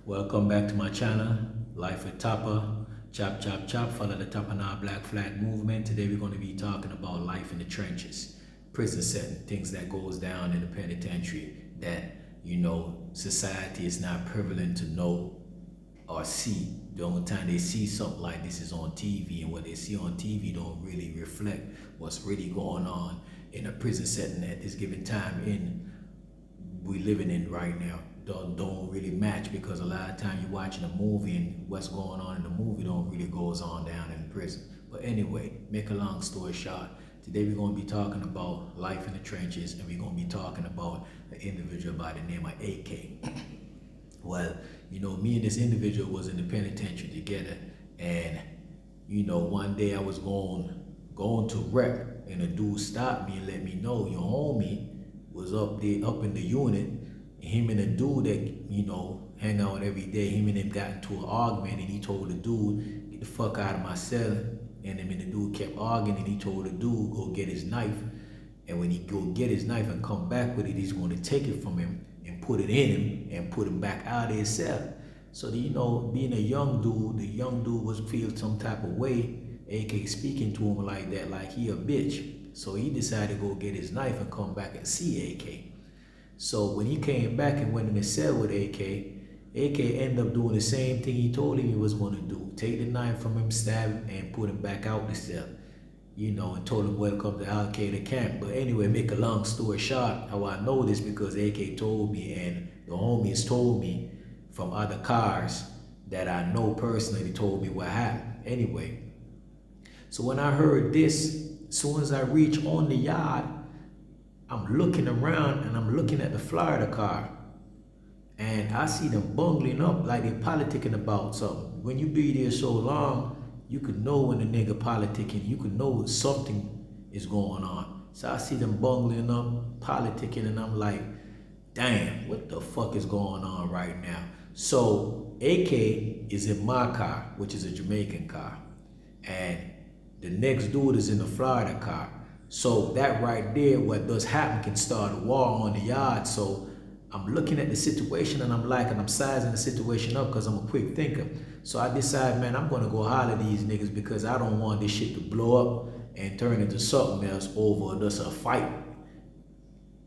Welcome back to my channel, Life with Topper. Chop, chop, chop. Follow the Topper Now Black Flag movement. Today we're going to be talking about life in the trenches, prison setting, things that goes down in the penitentiary that, society is not prevalent to know or see. The only time they see something like this is on TV, and what they see on TV don't really reflect what's really going on in a prison setting at this given time in we living in right now. Don't really match, because a lot of time you're watching a movie and what's going on in the movie don't really goes on down in the prison. But anyway, make a long story short, today we're going to be talking about life in the trenches, and we're going to be talking about an individual by the name of AK. Well, me and this individual was in the penitentiary together, and one day I was going to rep, and a dude stopped me and let me know your homie was up in the unit. Him and a dude that hang out every day, him and him got into an argument, and he told the dude, get the fuck out of my cell. And him and the dude kept arguing, and he told the dude, go get his knife. And when he go get his knife and come back with it, he's going to take it from him and put it in him and put him back out of his cell. So being a young dude, the young dude was feel some type of way, AK speaking to him like that, like he a bitch. So he decided to go get his knife and come back and see AK. So when he came back and went in the cell with AK ended up doing the same thing he told him he was going to do. Take the knife from him, stab him, and put him back out the cell. And told him welcome to Al Qaeda camp. But anyway, make a long story short, how I know this because AK told me, and the homies told me from other cars that I know personally, told me what happened. Anyway, so when I heard this, as soon as I reach on the yard, I'm looking around and I'm looking at the Florida car, and I see them bungling up like they're politicking about something. When you be there so long, you could know when the nigga politicking, you could know something is going on. So I see them bungling up, politicking, and I'm like, damn, what the fuck is going on right now? So AK is in my car, which is a Jamaican car, and the next dude is in the Florida car. So that right there, what does happen can start a war on the yard. So I'm looking at the situation and I'm sizing the situation up because I'm a quick thinker. So I decide, man, I'm gonna go holler at these niggas because I don't want this shit to blow up and turn into something else over just a fight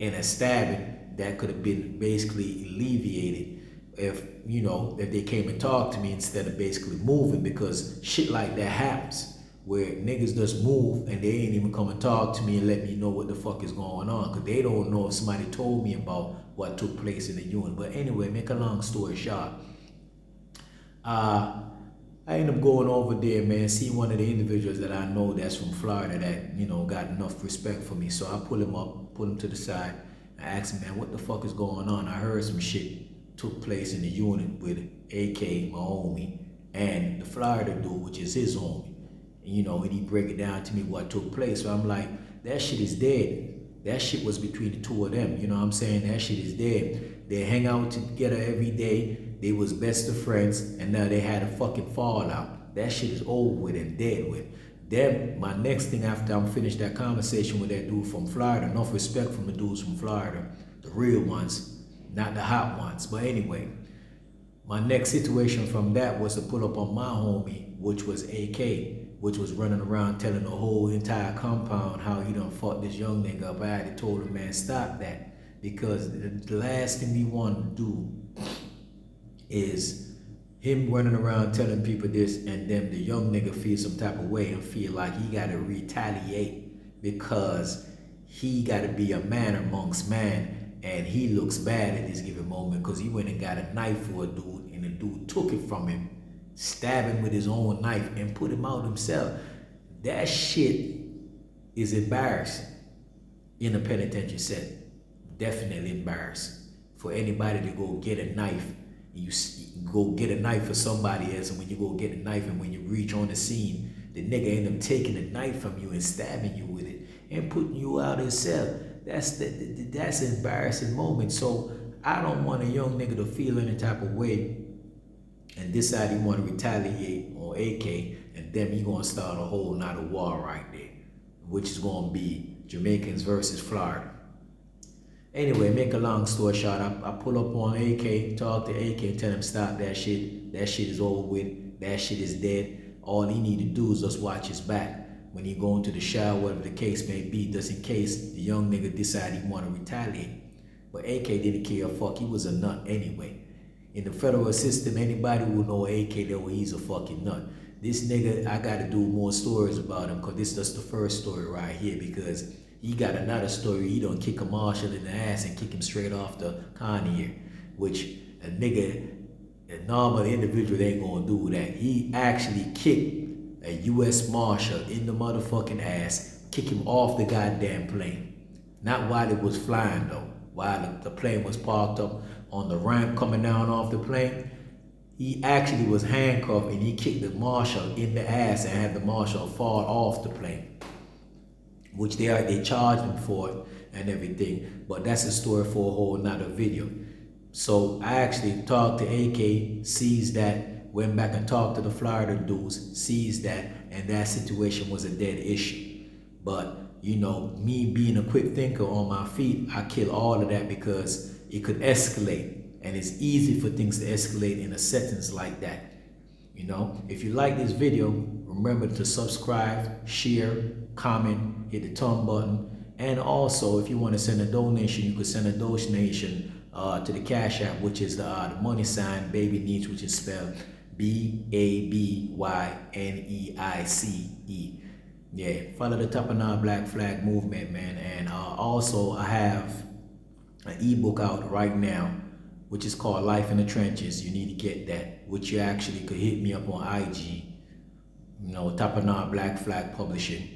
and a stabbing that could have been basically alleviated if they came and talked to me instead of basically moving, because shit like that happens where niggas just move and they ain't even come and talk to me and let me know what the fuck is going on, because they don't know if somebody told me about what took place in the unit. But anyway, make a long story short, I end up going over there, man, see one of the individuals that I know that's from Florida that, got enough respect for me. So I pull him up, put him to the side. I ask him, man, what the fuck is going on? I heard some shit took place in the unit with AK, my homie, and the Florida dude, which is his homie. And he break it down to me what took place. So I'm like, that shit is dead. That shit was between the two of them. You know what I'm saying? That shit is dead. They hang out together every day. They was best of friends, and now they had a fucking fallout. That shit is over with and dead with. Then my next thing after I'm finished that conversation with that dude from Florida, enough respect from the dudes from Florida, the real ones, not the hot ones. But anyway, my next situation from that was to pull up on my homie, which was AK, which was running around telling the whole entire compound how he done fought this young nigga up. I had to told him, man, stop that, because the last thing we want to do is him running around telling people this, and then the young nigga feel some type of way and feel like he got to retaliate because he got to be a man amongst man, and he looks bad at this given moment because he went and got a knife for a dude, and the dude took it from him, stabbed him with his own knife, and put him out himself. That shit is embarrassing in a penitentiary setting. Definitely embarrassing for anybody to go get a knife. You go get a knife for somebody else, and when you go get a knife, and when you reach on the scene, the nigga end up taking the knife from you and stabbing you with it and putting you out his cell. That's an embarrassing moment. So I don't want a young nigga to feel any type of way and decide he want to retaliate on AK, and then he gonna start a whole nother war right there, which is gonna be Jamaicans versus Florida. Anyway, make a long story short, I pull up on AK, talk to AK, tell him stop that shit. That shit is over with. That shit is dead. All he need to do is just watch his back. When he go into the shower, whatever the case may be, just in case the young nigga decide he want to retaliate. But AK didn't care a fuck. He was a nut anyway. In the federal system, anybody who know AK, know he's a fucking nut. This nigga, I gotta do more stories about him, because this is just the first story right here, because he got another story. He don't kick a marshal in the ass and kick him straight off the connier, which a nigga, a normal individual ain't gonna do that. He actually kicked a U.S. Marshal in the motherfucking ass, kick him off the goddamn plane. Not while it was flying though, while the plane was parked up on the ramp coming down off the plane. He actually was handcuffed and he kicked the marshal in the ass and had the marshal fall off the plane, which they charged him for it and everything. But that's a story for a whole nother video. So I actually talked to AK, sees that, went back and talked to the Florida dudes, sees that, and that situation was a dead issue. But, you know, me being a quick thinker on my feet, I kill all of that because it could escalate. And it's easy for things to escalate in a sentence like that. You know, if you like this video, remember to subscribe, share, comment, hit the thumb button. And also, if you want to send a donation, you could send a donation to the Cash App, which is the money sign Baby Needs, which is spelled BABYNEICE. Yeah, follow the Tapanah Black Flag movement, man. And also, I have an ebook out right now, which is called Life in the Trenches. You need to get that, which you actually could hit me up on IG, you know, Tapanah Black Flag Publishing,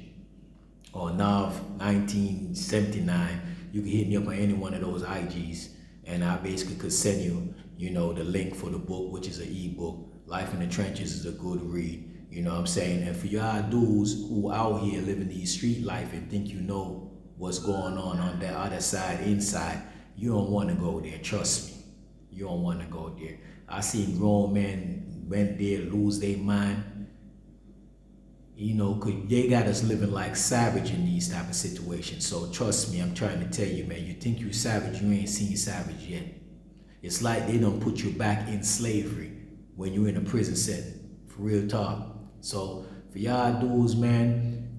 or Nav 1979. You can hit me up on any one of those IGs, and I basically could send you, you know, the link for the book, which is an ebook. Life in the Trenches is a good read, you know what I'm saying? And for y'all dudes who out here living these street life and think you know what's going on the other side, inside, you don't want to go there, trust me. You don't want to go there. I seen grown men went there, lose their mind. You know, 'cause they got us living like savage in these type of situations. So trust me, I'm trying to tell you, man, you think you savage, you ain't seen savage yet. It's like they don't put you back in slavery when you're in a prison setting, for real talk. So for y'all dudes, man,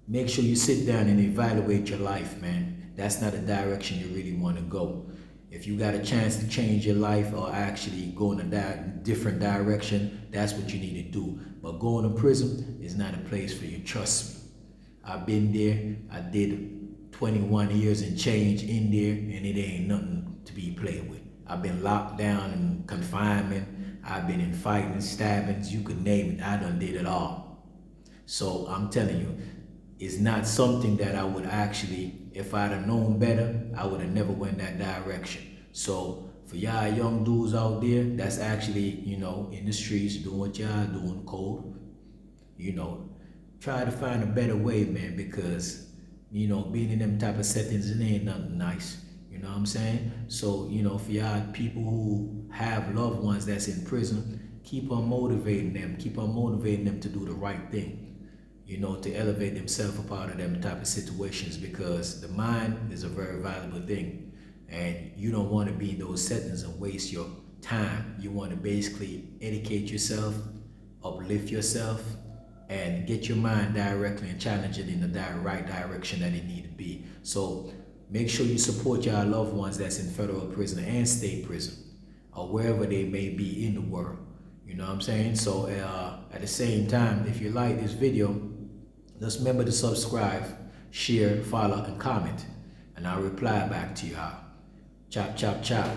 make sure you sit down and evaluate your life, man. That's not a direction you really want to go. If you got a chance to change your life or actually go in a different direction, that's what you need to do. But going to prison is not a place for you, trust me. I've been there. I did 21 years and change in there, and it ain't nothing to be played with. I've been locked down in confinement. I've been in fighting, stabbings, you could name it. I done did it all. So I'm telling you, it's not something that I would actually, if I'd have known better, I would have never went that direction. So for y'all young dudes out there that's actually, you know, in the streets doing what y'all doing, cold, you know, try to find a better way, man, because, you know, being in them type of settings, it ain't nothing nice. You know what I'm saying? So, you know, for y'all people who have loved ones that's in prison, keep on motivating them. Keep on motivating them to do the right thing. You know, to elevate themselves up out of them type of situations, because the mind is a very valuable thing. And you don't want to be in those settings and waste your time. You want to basically educate yourself, uplift yourself, and get your mind directly and challenge it in the right direction that it need to be. So make sure you support your loved ones that's in federal prison and state prison, or wherever they may be in the world. You know what I'm saying? So at the same time, if you like this video, just remember to subscribe, share, follow, and comment. And I'll reply back to y'all. Chop, chop, chop.